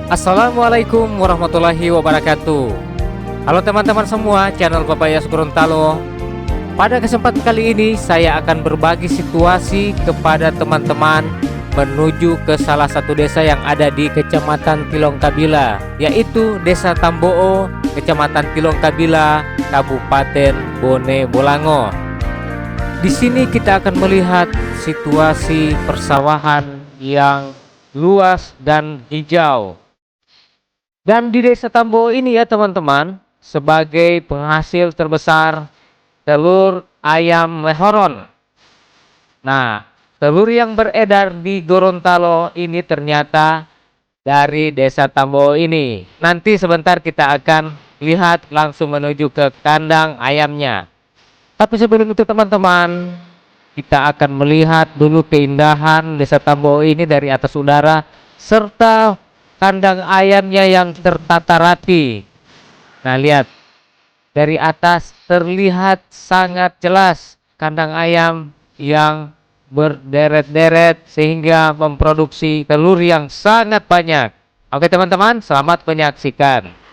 Assalamualaikum warahmatullahi wabarakatuh. Halo teman-teman semua, channel Papayas Gorontalo. Pada kesempatan kali ini saya akan berbagi situasi kepada teman-teman menuju ke salah satu desa yang ada di Kecamatan Tilongkabila, yaitu Desa Tamboo, Kecamatan Tilongkabila, Kabupaten Bone Bolango. Di sini kita akan melihat situasi persawahan yang luas dan hijau. Dan di Desa Tamboo ini ya teman-teman, sebagai penghasil terbesar telur ayam lehoron. Nah, telur yang beredar di Gorontalo ini ternyata dari Desa Tamboo ini. Nanti sebentar kita akan lihat langsung menuju ke kandang ayamnya. Tapi sebelum itu teman-teman, kita akan melihat dulu keindahan Desa Tamboo ini dari atas udara, serta kandang ayamnya yang tertata rapi. Nah, lihat dari atas terlihat sangat jelas kandang ayam yang berderet-deret sehingga memproduksi telur yang sangat banyak. Oke teman-teman, selamat menyaksikan.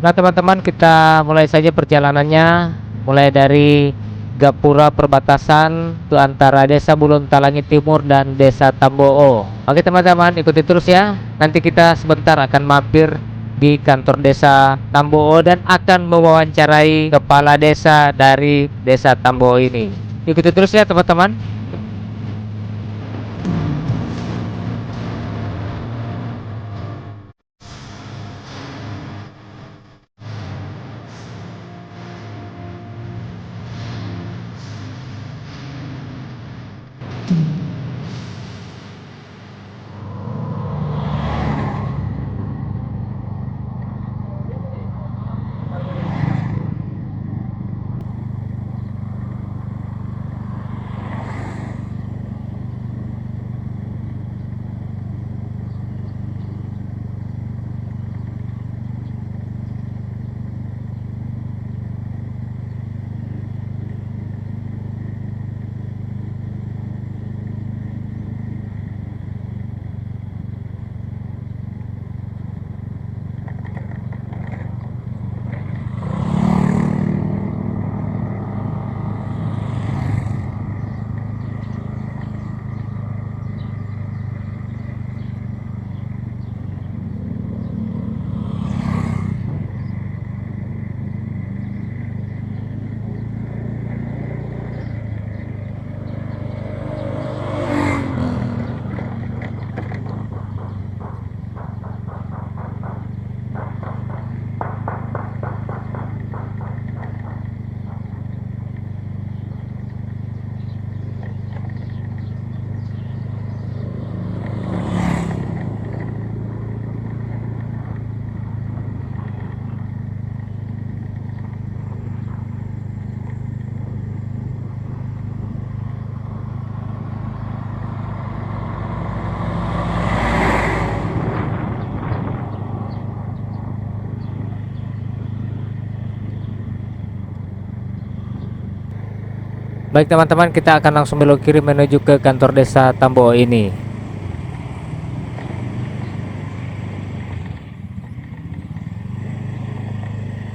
Nah teman-teman, kita mulai saja perjalanannya, mulai dari gapura perbatasan itu antara Desa Bulun Talangi Timur dan Desa Tamboo. Oke teman-teman, ikuti terus ya. Nanti kita sebentar akan mampir di kantor Desa Tamboo dan akan mewawancarai kepala desa dari Desa Tamboo ini. Ikuti terus ya teman-teman. Baik teman-teman, kita akan langsung belok kiri menuju ke kantor desa Tambo ini.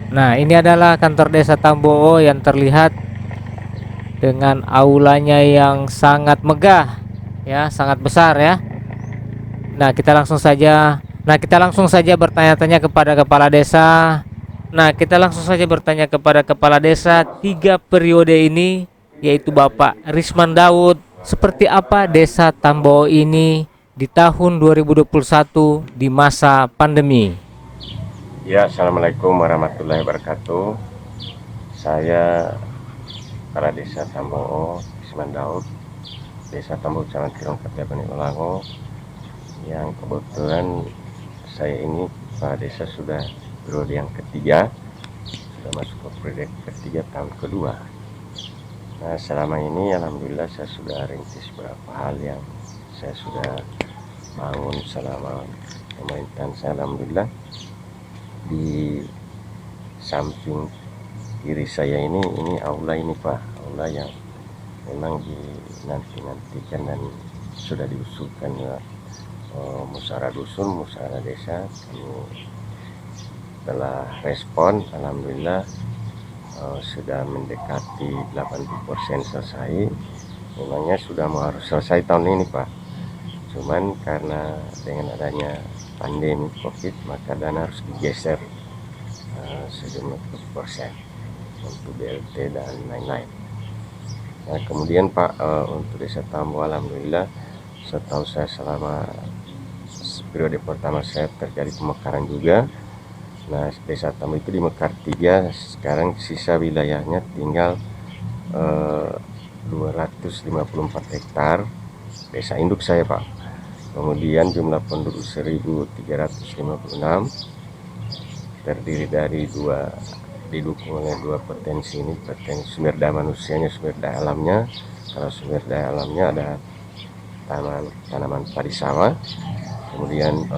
Nah, ini adalah kantor desa Tambo yang terlihat dengan aulanya yang sangat megah ya, sangat besar ya. Nah, kita langsung saja bertanya-tanya kepada kepala desa. Kepala desa 3 periode ini, yaitu Bapak Risman Daud. Seperti apa desa Tambo ini di tahun 2021 di masa pandemi? Ya, assalamualaikum warahmatullahi wabarakatuh. Saya kepala desa Tambo, Risman Daud, desa Tambo, Kecamatan Tirong, Kabupaten Ulango. Yang kebetulan saya ini kepala desa sudah periode yang ketiga, sudah masuk ke periode ketiga tahun kedua. Nah, selama ini alhamdulillah saya sudah rintis beberapa hal yang saya sudah bangun selama pemerintahan saya. Alhamdulillah, di samping kiri saya ini aula ini Pak, aula yang memang dinantikan dan sudah diusulkan ya, musyawarah dusun, musyawarah desa. Kami telah respon, alhamdulillah sudah mendekati 80% selesai. Memangnya sudah mau harus selesai tahun ini Pak, cuman karena dengan adanya pandemi COVID maka dana harus digeser sejumlah 20% untuk BLT dan lain-lain. Nah, kemudian Pak, untuk desa Tambo alhamdulillah setahu saya selama periode pertama saya terjadi pemekaran juga. Nah, desa Tambo itu dimekar 3, sekarang sisa wilayahnya tinggal 254 hektar desa induk saya Pak. Kemudian jumlah penduduk 1356, terdiri dari didukung oleh 2 potensi ini, potensi sumber daya manusianya, sumber daya alamnya. Kalau sumber daya alamnya ada tanaman padi sawah, kemudian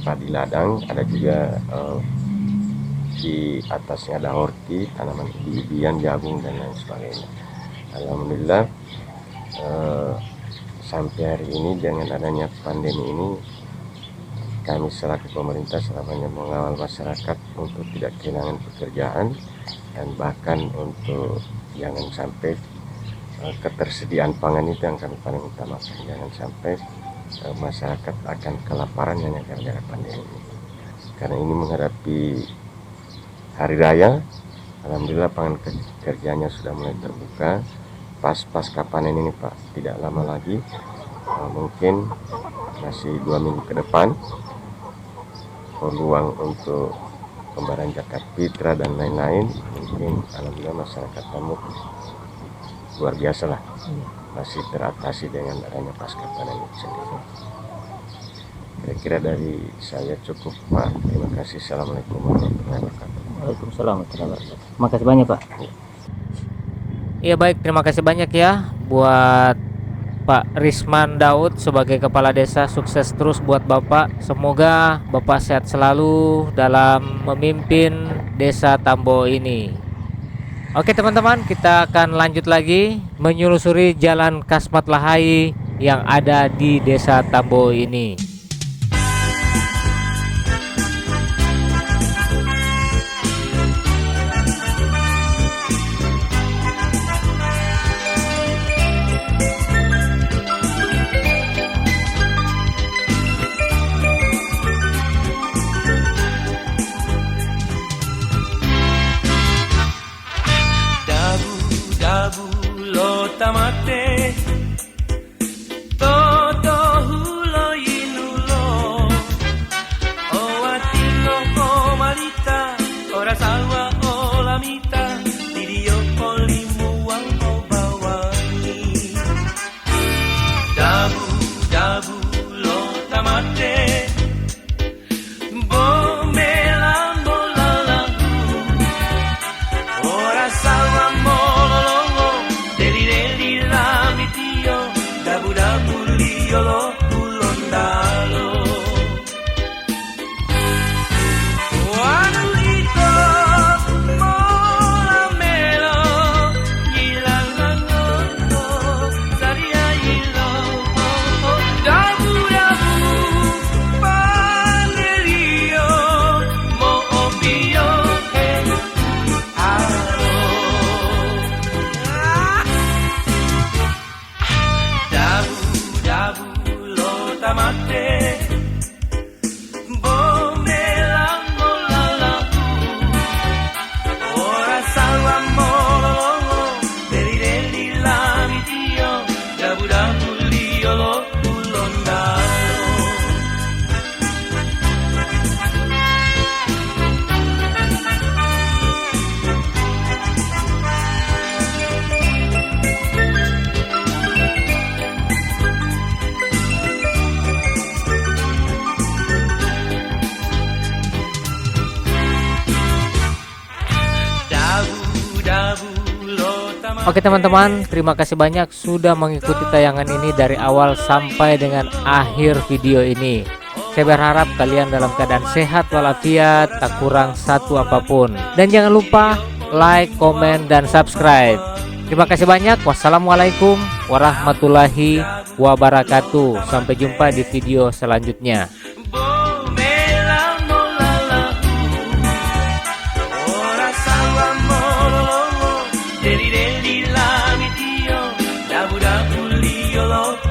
padi ladang, ada juga di atasnya ada horti, tanaman biji-bijian, jagung dan lain sebagainya. Alhamdulillah, sampai hari ini dengan adanya pandemi ini, kami selaku pemerintah selamanya mengawal masyarakat untuk tidak kehilangan pekerjaan, dan bahkan untuk jangan sampai ketersediaan pangan itu yang kami paling utamakan. Jangan sampai masyarakat akan kelaparan hanya gara-gara pandemi ini. Karena ini menghadapi hari raya, alhamdulillah pangan kerjanya sudah mulai terbuka. Pasca panen ini Pak, tidak lama lagi, mungkin masih 2 minggu ke depan, peluang untuk pembayaran zakat fitrah dan lain-lain, mungkin alhamdulillah masyarakat Tambo luar biasa lah, masih teratasi dengan adanya pasca panen itu sendiri. Kira-kira dari saya cukup Pak, terima kasih. Assalamualaikum warahmatullahi wabarakatuh. Waalaikumsalam warahmatullahi wabarakatuh. Terima kasih banyak Pak. Iya baik, terima kasih banyak ya buat Pak Risman Daud sebagai kepala desa. Sukses terus buat Bapak. Semoga Bapak sehat selalu dalam memimpin desa Tambo ini. Oke teman-teman, kita akan lanjut lagi menyusuri jalan Kasmat Lahai yang ada di desa Tambo ini. Tamate Toto hulo inu Oke teman-teman, terima kasih banyak sudah mengikuti tayangan ini dari awal sampai dengan akhir video ini. Saya berharap kalian dalam keadaan sehat walafiat, tak kurang satu apapun. Dan jangan lupa like, komen, dan subscribe. Terima kasih banyak. Wassalamualaikum warahmatullahi wabarakatuh. Sampai jumpa di video selanjutnya. Deli deli langit iyo, dabu dabu liolo.